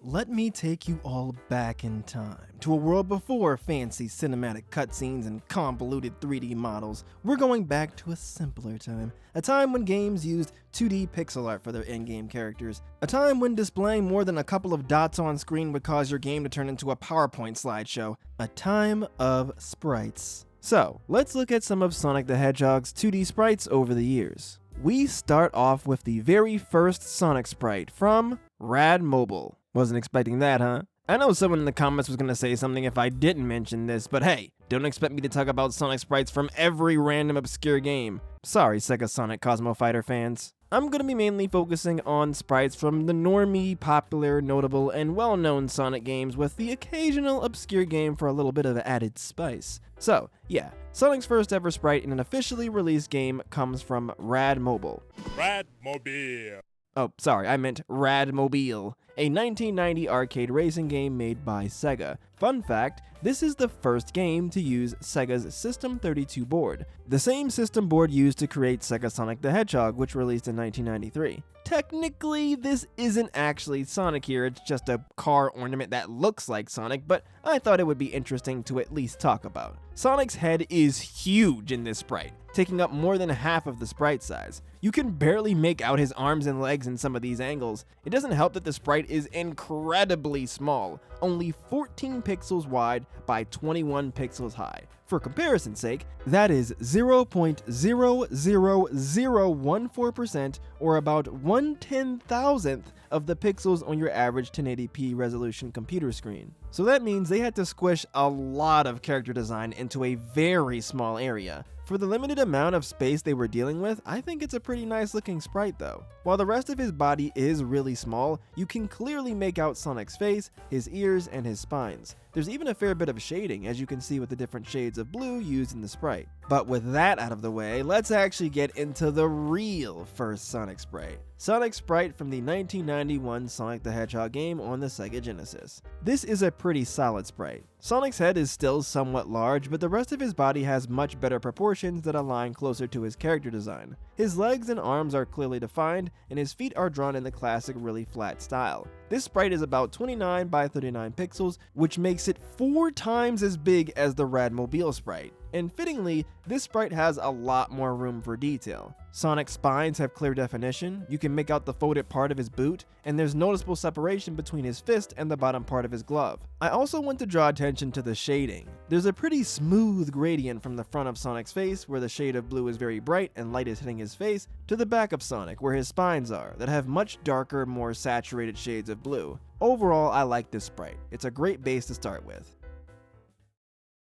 Let me take you all back in time, to a world before fancy cinematic cutscenes and convoluted 3D models. We're going back to a simpler time, a time when games used 2D pixel art for their in-game characters, a time when displaying more than a couple of dots on screen would cause your game to turn into a PowerPoint slideshow, a time of sprites. So, let's look at some of Sonic the Hedgehog's 2D sprites over the years. We start off with the very first Sonic sprite from Rad Mobile. Wasn't expecting that, huh? I know someone in the comments was gonna say something if I didn't mention this, but hey, don't expect me to talk about Sonic sprites from every random obscure game. Sorry, SegaSonic Cosmo Fighter fans. I'm gonna be mainly focusing on sprites from the normie, popular, notable, and well-known Sonic games with the occasional obscure game for a little bit of added spice. So, yeah, Sonic's first ever sprite in an officially released game comes from Rad Mobile. Rad Mobile. Oh, sorry, I meant Rad Mobile, a 1990 arcade racing game made by Sega. Fun fact, this is the first game to use Sega's System32 board, the same system board used to create SegaSonic the Hedgehog, which released in 1993. Technically, this isn't actually Sonic here, it's just a car ornament that looks like Sonic, but I thought it would be interesting to at least talk about. Sonic's head is huge in this sprite, taking up more than half of the sprite size. You can barely make out his arms and legs in some of these angles. It doesn't help that the sprite is incredibly small, only 14 pixels wide by 21 pixels high. For comparison's sake, that is 0.00014% or about 1/10,000th of the pixels on your average 1080p resolution computer screen. So that means they had to squish a lot of character design into a very small area. For the limited amount of space they were dealing with, I think it's a pretty nice looking sprite though. While the rest of his body is really small, you can clearly make out Sonic's face, his ears, and his spines. There's even a fair bit of shading, as you can see with the different shades of blue used in the sprite. But with that out of the way, let's actually get into the real first Sonic sprite. Sonic sprite from the 1991 Sonic the Hedgehog game on the Sega Genesis. This is a pretty solid sprite. Sonic's head is still somewhat large, but the rest of his body has much better proportions that align closer to his character design. His legs and arms are clearly defined, and his feet are drawn in the classic really flat style. This sprite is about 29 by 39 pixels, which makes it 4 times as big as the Rad Mobile sprite. And fittingly, this sprite has a lot more room for detail. Sonic's spines have clear definition, you can make out the folded part of his boot, and there's noticeable separation between his fist and the bottom part of his glove. I also want to draw attention to the shading. There's a pretty smooth gradient from the front of Sonic's face, where the shade of blue is very bright and light is hitting his face, to the back of Sonic, where his spines are, that have much darker, more saturated shades of blue. Overall, I like this sprite. It's a great base to start with.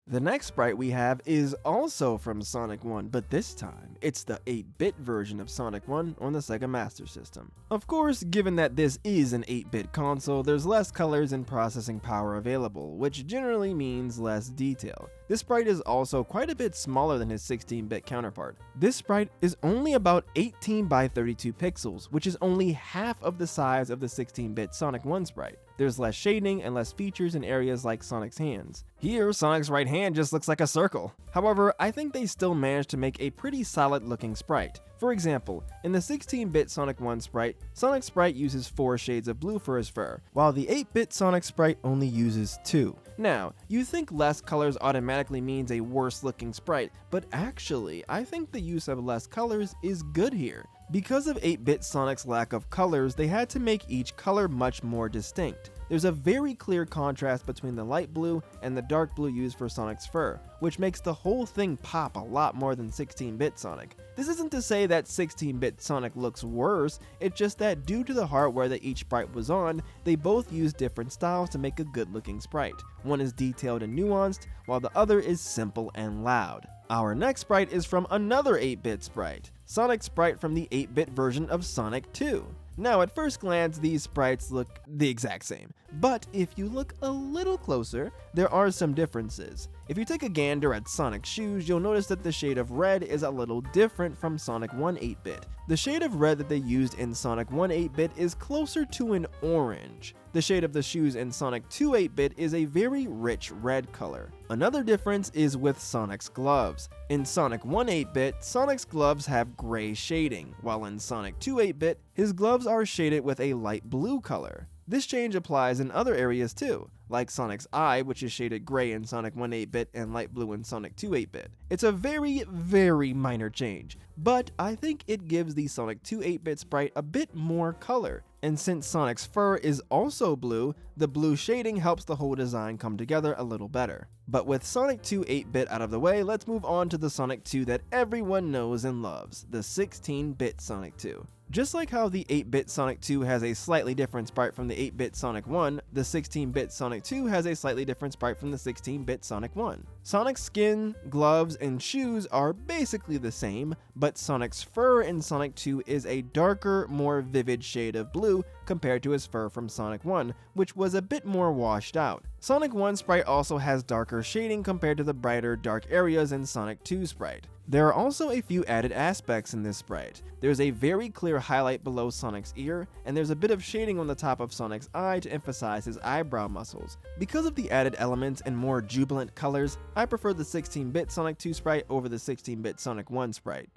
The next sprite we have is also from Sonic 1, but this time, it's the 8-bit version of Sonic 1 on the Sega Master System. Of course, given that this is an 8-bit console, there's less colors and processing power available, which generally means less detail. This sprite is also quite a bit smaller than his 16-bit counterpart. This sprite is only about 18 by 32 pixels, which is only half of the size of the 16-bit Sonic 1 sprite. There's less shading and less features in areas like Sonic's hands. Here, Sonic's right hand just looks like a circle. However, I think they still managed to make a pretty solid looking sprite. For example, in the 16-bit Sonic 1 sprite, Sonic's sprite uses 4 shades of blue for his fur, while the 8-bit Sonic sprite only uses 2. Now, you think less colors automatically means a worse looking sprite, but actually, I think the use of less colors is good here. Because of 8-bit Sonic's lack of colors, they had to make each color much more distinct. There's a very clear contrast between the light blue and the dark blue used for Sonic's fur, which makes the whole thing pop a lot more than 16-bit Sonic. This isn't to say that 16-bit Sonic looks worse, it's just that due to the hardware that each sprite was on, they both use different styles to make a good looking sprite. One is detailed and nuanced, while the other is simple and loud. Our next sprite is from another 8-bit sprite, Sonic's sprite from the 8-bit version of Sonic 2. Now, at first glance, these sprites look the exact same, but if you look a little closer, there are some differences. If you take a gander at Sonic's shoes, you'll notice that the shade of red is a little different from Sonic 1 8-bit. The shade of red that they used in Sonic 1 8-bit is closer to an orange. The shade of the shoes in Sonic 2 8-bit is a very rich red color. Another difference is with Sonic's gloves. In Sonic 1 8-bit, Sonic's gloves have gray shading, while in Sonic 2 8-bit, his gloves are shaded with a light blue color. This change applies in other areas too, like Sonic's eye, which is shaded gray in Sonic 1 8-bit and light blue in Sonic 2 8-bit. It's a very, very minor change, but I think it gives the Sonic 2 8-bit sprite a bit more color. And since Sonic's fur is also blue, the blue shading helps the whole design come together a little better. But with Sonic 2 8-bit out of the way, let's move on to the Sonic 2 that everyone knows and loves, the 16-bit Sonic 2. Just like how the 8-bit Sonic 2 has a slightly different sprite from the 8-bit Sonic 1, the 16-bit Sonic 2 has a slightly different sprite from the 16-bit Sonic 1. Sonic's skin, gloves, and shoes are basically the same, but Sonic's fur in Sonic 2 is a darker, more vivid shade of blue compared to his fur from Sonic 1, which was a bit more washed out. Sonic 1 sprite also has darker shading compared to the brighter, dark areas in Sonic 2 sprite. There are also a few added aspects in this sprite. There's a very clear highlight below Sonic's ear, and there's a bit of shading on the top of Sonic's eye to emphasize his eyebrow muscles. Because of the added elements and more jubilant colors, I prefer the 16-bit Sonic 2 sprite over the 16-bit Sonic 1 sprite.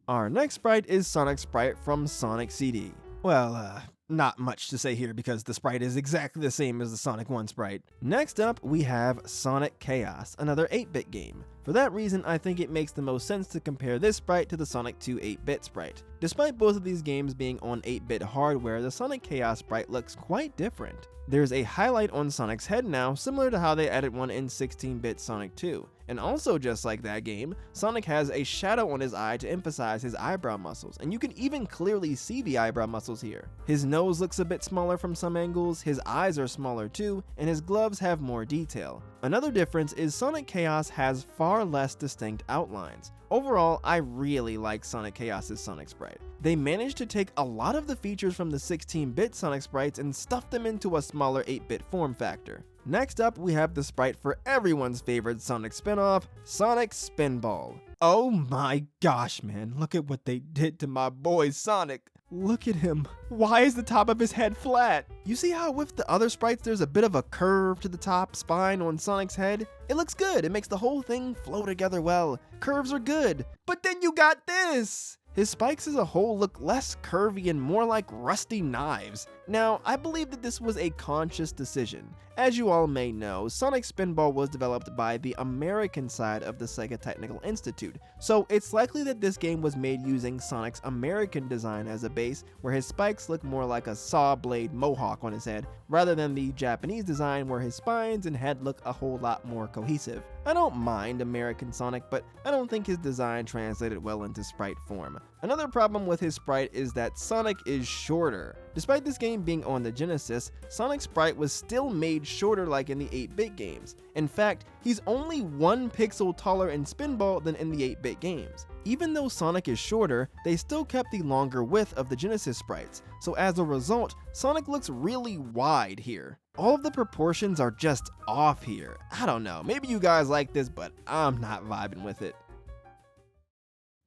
Our next sprite is Sonic's sprite from Sonic CD. Well, not much to say here because the sprite is exactly the same as the Sonic 1 sprite. Next up, we have Sonic Chaos, another 8-bit game. For that reason, I think it makes the most sense to compare this sprite to the Sonic 2 8-bit sprite. Despite both of these games being on 8-bit hardware, the Sonic Chaos sprite looks quite different. There's a highlight on Sonic's head now, similar to how they added one in 16-bit Sonic 2. And also just like that game, Sonic has a shadow on his eye to emphasize his eyebrow muscles, and you can even clearly see the eyebrow muscles here. His nose looks a bit smaller from some angles, his eyes are smaller too, and his gloves have more detail. Another difference is Sonic Chaos has far less distinct outlines. Overall, I really like Sonic Chaos' Sonic sprite. They managed to take a lot of the features from the 16-bit Sonic sprites and stuff them into a smaller 8-bit form factor. Next up, we have the sprite for everyone's favorite Sonic spin-off, Sonic Spinball. Oh my gosh, man, look at what they did to my boy Sonic. Look at him. Why is the top of his head flat? You see how with the other sprites there's a bit of a curve to the top spine on Sonic's head? It looks good. It makes the whole thing flow together well. Curves are good. But then you got this! His spikes as a whole look less curvy and more like rusty knives. Now, I believe that this was a conscious decision. As you all may know, Sonic Spinball was developed by the American side of the Sega Technical Institute, so it's likely that this game was made using Sonic's American design as a base, where his spikes look more like a saw blade mohawk on his head, rather than the Japanese design where his spines and head look a whole lot more cohesive. I don't mind American Sonic, but I don't think his design translated well into sprite form. Another problem with his sprite is that Sonic is shorter. Despite this game being on the Genesis, Sonic's sprite was still made shorter like in the 8-bit games. In fact, he's only 1 pixel taller in Spinball than in the 8-bit games. Even though Sonic is shorter, they still kept the longer width of the Genesis sprites, so as a result, Sonic looks really wide here. All of the proportions are just off here. I don't know, maybe you guys like this, but I'm not vibing with it.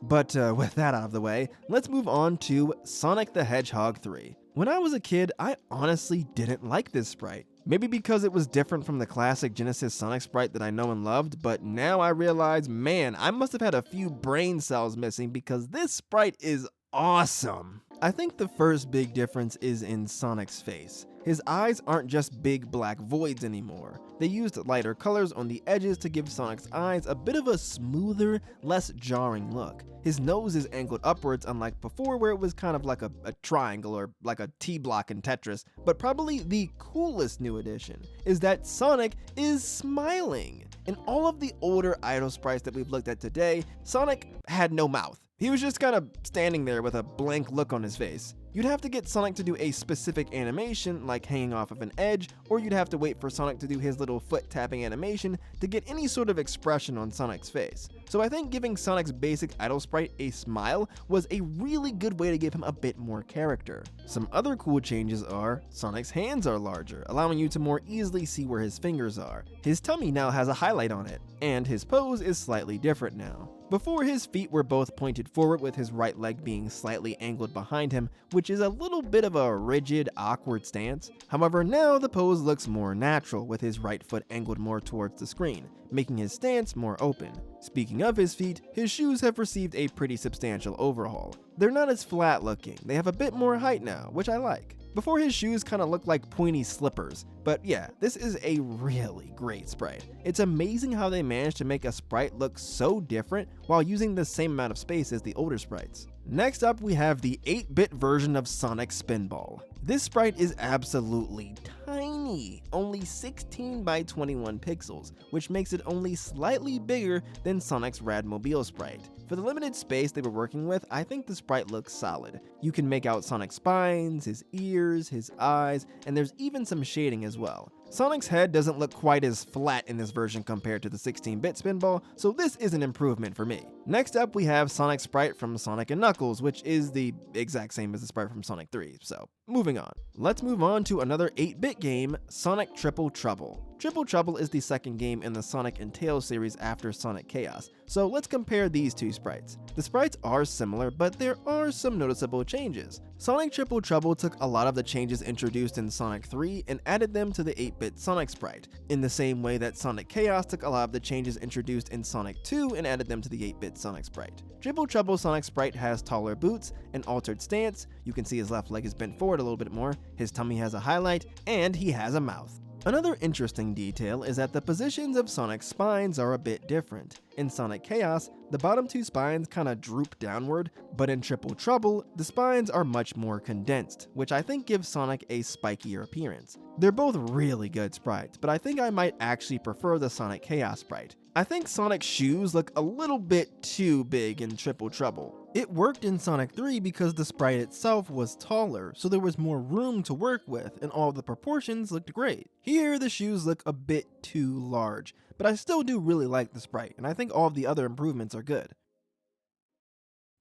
But with that out of the way, let's move on to Sonic the Hedgehog 3. When I was a kid, I honestly didn't like this sprite. Maybe because it was different from the classic Genesis Sonic sprite that I know and loved, but now I realize, man, I must have had a few brain cells missing because this sprite is awesome. I think the first big difference is in Sonic's face. His eyes aren't just big black voids anymore. They used lighter colors on the edges to give Sonic's eyes a bit of a smoother, less jarring look. His nose is angled upwards, unlike before where it was kind of like a triangle or like a T-block in Tetris. But probably the coolest new addition is that Sonic is smiling. In all of the older idle sprites that we've looked at today, Sonic had no mouth. He was just kind of standing there with a blank look on his face. You'd have to get Sonic to do a specific animation, like hanging off of an edge, or you'd have to wait for Sonic to do his little foot tapping animation to get any sort of expression on Sonic's face. So I think giving Sonic's basic idle sprite a smile was a really good way to give him a bit more character. Some other cool changes are, Sonic's hands are larger, allowing you to more easily see where his fingers are. His tummy now has a highlight on it, and his pose is slightly different now. Before, his feet were both pointed forward with his right leg being slightly angled behind him, which is a little bit of a rigid, awkward stance. However, now the pose looks more natural with his right foot angled more towards the screen, making his stance more open. Speaking of his feet, his shoes have received a pretty substantial overhaul. They're not as flat looking, they have a bit more height now, which I like. Before, his shoes kind of looked like pointy slippers. But yeah, this is a really great sprite. It's amazing how they managed to make a sprite look so different while using the same amount of space as the older sprites. Next up, we have the 8-bit version of Sonic Spinball. This sprite is absolutely tiny, only 16 by 21 pixels, which makes it only slightly bigger than Sonic's Radmobile sprite. For the limited space they were working with, I think the sprite looks solid. You can make out Sonic's spines, his ears, his eyes, and there's even some shading as well. Sonic's head doesn't look quite as flat in this version compared to the 16-bit Spinball, so this is an improvement for me. Next up, we have Sonic's sprite from Sonic & Knuckles, which is the exact same as the sprite from Sonic 3, so moving on. Let's move on to another 8-bit game, Sonic Triple Trouble. Triple Trouble is the second game in the Sonic and Tails series after Sonic Chaos, so let's compare these two sprites. The sprites are similar, but there are some noticeable changes. Sonic Triple Trouble took a lot of the changes introduced in Sonic 3 and added them to the 8-bit Sonic sprite, in the same way that Sonic Chaos took a lot of the changes introduced in Sonic 2 and added them to the 8-bit Sonic sprite. Triple Trouble Sonic sprite has taller boots, an altered stance, you can see his left leg is bent forward a little bit more, his tummy has a highlight, and he has a mouth. Another interesting detail is that the positions of Sonic's spines are a bit different. In Sonic Chaos, the bottom two spines kinda droop downward, but in Triple Trouble, the spines are much more condensed, which I think gives Sonic a spikier appearance. They're both really good sprites, but I think I might actually prefer the Sonic Chaos sprite. I think Sonic's shoes look a little bit too big in Triple Trouble. It worked in Sonic 3 because the sprite itself was taller, so there was more room to work with, and all the proportions looked great. Here, the shoes look a bit too large, but I still do really like the sprite, and I think all of the other improvements are good.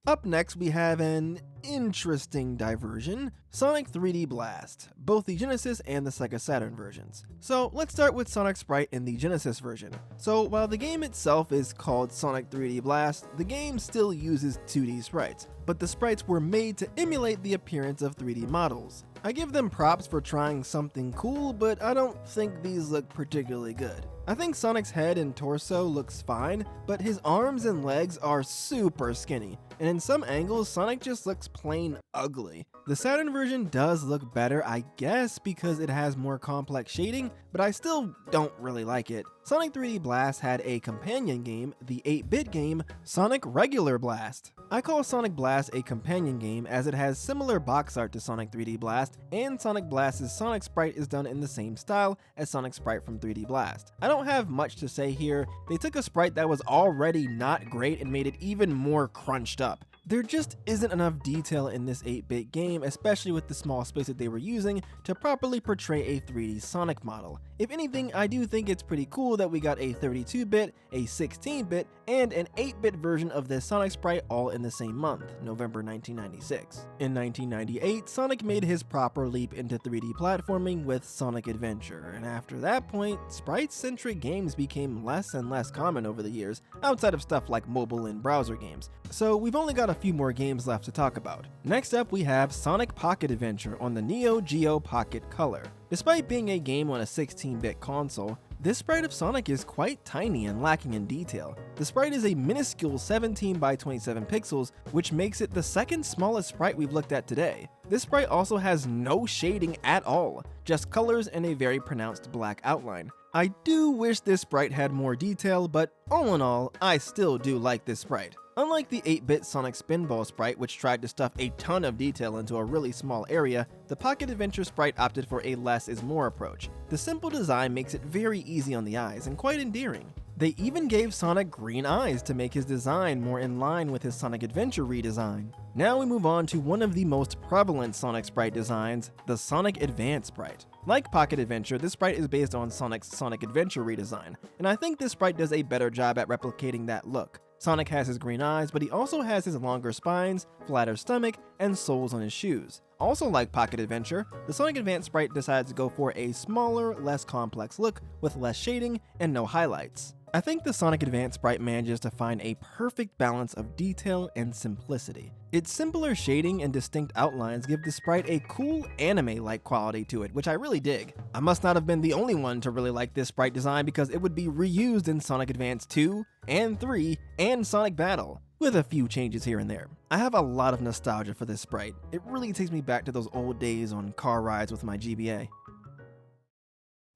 Up next, we have an interesting diversion, Sonic 3D Blast, both the Genesis and the Sega Saturn versions. So let's start with Sonic's sprite in the Genesis version. So while the game itself is called Sonic 3D Blast, the game still uses 2D sprites, but the sprites were made to emulate the appearance of 3D models. I give them props for trying something cool, but I don't think these look particularly good. I think Sonic's head and torso looks fine, but his arms and legs are super skinny, and in some angles Sonic just looks plain ugly. The Saturn version does look better, I guess, because it has more complex shading, but I still don't really like it. Sonic 3D Blast had a companion game, the 8-bit game, Sonic Regular Blast. I call Sonic Blast a companion game as it has similar box art to Sonic 3D Blast, and Sonic Blast's Sonic sprite is done in the same style as Sonic's sprite from 3D Blast. I don't have much to say here. They took a sprite that was already not great and made it even more crunched up. There just isn't enough detail in this 8-bit game, especially with the small space that they were using, to properly portray a 3D Sonic model. If anything, I do think it's pretty cool that we got a 32-bit, a 16-bit, and an 8-bit version of this Sonic sprite all in the same month, November 1996. In 1998, Sonic made his proper leap into 3D platforming with Sonic Adventure, and after that point, sprite-centric games became less and less common over the years, outside of stuff like mobile and browser games. So we've only got a few more games left to talk about. Next up, we have Sonic Pocket Adventure on the Neo Geo Pocket Color. Despite being a game on a 16-bit console, this sprite of Sonic is quite tiny and lacking in detail. The sprite is a minuscule 17 by 27 pixels, which makes it the second smallest sprite we've looked at today. This sprite also has no shading at all, just colors and a very pronounced black outline. I do wish this sprite had more detail, but all in all, I still do like this sprite. Unlike the 8-bit Sonic Spinball sprite, which tried to stuff a ton of detail into a really small area, the Pocket Adventure sprite opted for a less is more approach. The simple design makes it very easy on the eyes and quite endearing. They even gave Sonic green eyes to make his design more in line with his Sonic Adventure redesign. Now we move on to one of the most prevalent Sonic sprite designs, the Sonic Advance sprite. Like Pocket Adventure, this sprite is based on Sonic's Sonic Adventure redesign, and I think this sprite does a better job at replicating that look. Sonic has his green eyes, but he also has his longer spines, flatter stomach, and soles on his shoes. Also like Pocket Adventure, the Sonic Advance sprite decides to go for a smaller, less complex look with less shading and no highlights. I think the Sonic Advance sprite manages to find a perfect balance of detail and simplicity. Its simpler shading and distinct outlines give the sprite a cool anime-like quality to it, which I really dig. I must not have been the only one to really like this sprite design because it would be reused in Sonic Advance 2 and 3 and Sonic Battle, with a few changes here and there. I have a lot of nostalgia for this sprite. It really takes me back to those old days on car rides with my GBA.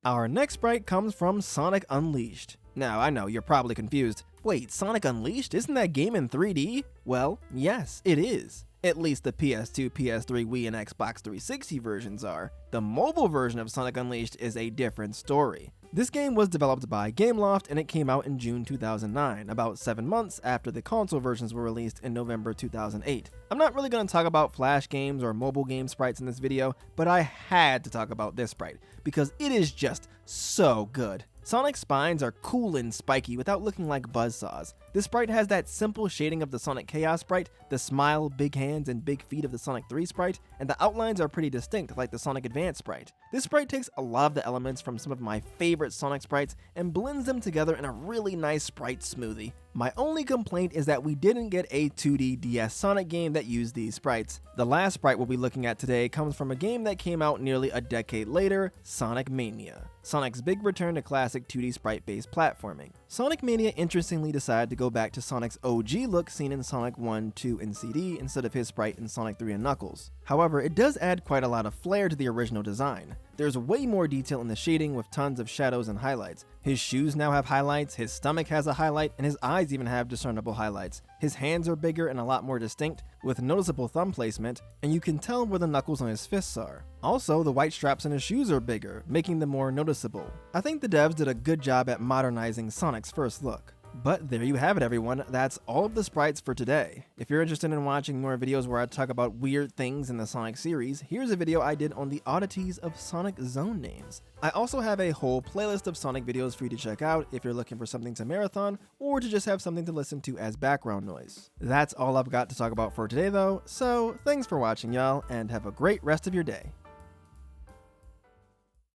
Our next sprite comes from Sonic Unleashed. Now, I know you're probably confused. Wait, Sonic Unleashed? Isn't that game in 3D? Well, yes, it is. At least the PS2, PS3, Wii, and Xbox 360 versions are. The mobile version of Sonic Unleashed is a different story. This game was developed by Gameloft and it came out in June 2009, about 7 months after the console versions were released in November 2008. I'm not really going to talk about Flash games or mobile game sprites in this video, but I had to talk about this sprite, because it is just so good. Sonic's spines are cool and spiky without looking like buzzsaws. This sprite has that simple shading of the Sonic Chaos sprite, the smile, big hands, and big feet of the Sonic 3 sprite, and the outlines are pretty distinct like the Sonic Advance sprite. This sprite takes a lot of the elements from some of my favorite Sonic sprites and blends them together in a really nice sprite smoothie. My only complaint is that we didn't get a 2D DS Sonic game that used these sprites. The last sprite we'll be looking at today comes from a game that came out nearly a decade later, Sonic Mania. Sonic's big return to classic 2D sprite-based platforming. Sonic Mania interestingly decided to go back to Sonic's OG look seen in Sonic 1, 2, and CD instead of his sprite in Sonic 3 and Knuckles. However, it does add quite a lot of flair to the original design. There's way more detail in the shading with tons of shadows and highlights. His shoes now have highlights, his stomach has a highlight, and his eyes even have discernible highlights. His hands are bigger and a lot more distinct, with noticeable thumb placement, and you can tell where the knuckles on his fists are. Also, the white straps on his shoes are bigger, making them more noticeable. I think the devs did a good job at modernizing Sonic's first look. But there you have it, everyone. That's all of the sprites for today. If you're interested in watching more videos where I talk about weird things in the Sonic series, here's a video I did on the oddities of Sonic zone names. I also have a whole playlist of Sonic videos for you to check out if you're looking for something to marathon or to just have something to listen to as background noise. That's all I've got to talk about for today though, so thanks for watching y'all and have a great rest of your day.